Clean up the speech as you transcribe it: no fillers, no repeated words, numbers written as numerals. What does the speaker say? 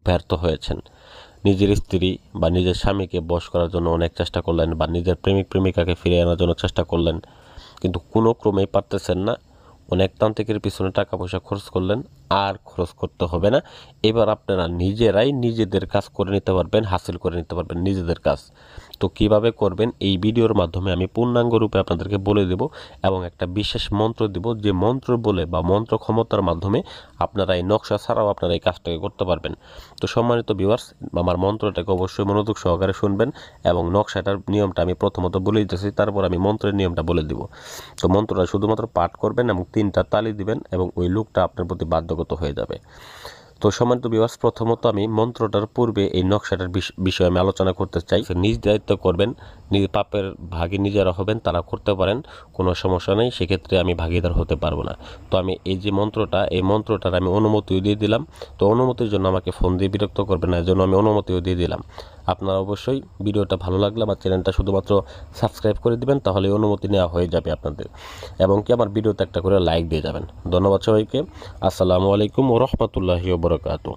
ব্যর্থ হয়েছেন। নিজের স্ত্রী বা নিজের স্বামীকে বশ করার জন্য অনেক চেষ্টা করলেন, বা নিজের প্রেমিক প্রেমিকাকে ফিরিয়ে আনার জন্য চেষ্টা করলেন, কিন্তু কোনো ক্রমেই পারতেছেন না। অনেক তান্ত্রিকের পিছনে টাকা পয়সা খরচ করলেন, আর খরচ করতে হবে না। এবার আপনারা নিজেরাই নিজেদের কাজ করে নিতে পারবেন, হাসিল করে নিতে পারবেন নিজেদের কাজ। তো কিভাবে করবেন এই ভিডিওর মাধ্যমে আমি পূর্ণাঙ্গ রূপে আপনাদেরকে বলে দেব, এবং একটা বিশেষ মন্ত্র দেব, যে মন্ত্র বলে বা মন্ত্র ক্ষমতার মাধ্যমে আপনারা এই নকশা ছাড়াও আপনারা এই কাজটাকে করতে পারবেন। তো সম্মানিত ভিউয়ার্স, আমার মন্ত্রটাকে অবশ্যই মনোযোগ সহকারে শুনবেন, এবং নকশাটার নিয়মটা আমি প্রথমত বলে দিতেছি, তারপর আমি মন্ত্রের নিয়মটা বলে দিব। তো মন্ত্রটা শুধুমাত্র পাঠ করবেন এবং 3টা তালি দিবেন, এবং ওই লোকটা আপনার প্রতি বাধ্যগত হয়ে যাবে। তো সম্মানিত ভিউয়ার্স, প্রথমত আমি মন্ত্রটার পূর্বে এই নকশাটার বিষয়ে আমি আলোচনা করতে চাই। নিজ দায়িত্ব করবেন, নিজ পাপের ভাগী নিজেরা হবেন, তারা করতে পারেন, কোনো সমস্যা নেই, সেক্ষেত্রে আমি ভাগীদার হতে পারবো না। তো আমি এই যে মন্ত্রটা, এই মন্ত্রটার আমি অনুমতিও দিয়ে দিলাম। তো অনুমতির জন্য আমাকে ফোন দিয়ে বিরক্ত করবেন না, এর জন্য আমি অনুমতিও দিয়ে দিলাম। আপনারা অবশ্যই ভিডিওটা ভালো লাগলে আমার চ্যানেলটা শুধুমাত্র সাবস্ক্রাইব করে দিবেন, তাহলে অনুমতি নেওয়া হয়ে যাবে আপনাদের, এবং কি আমার ভিডিওতে একটা করে লাইক দিয়ে যাবেন। ধন্যবাদ সবাইকে। আসসালামু আলাইকুম ওয়া রাহমাতুল্লাহি ওয়া বারাকাতুহু।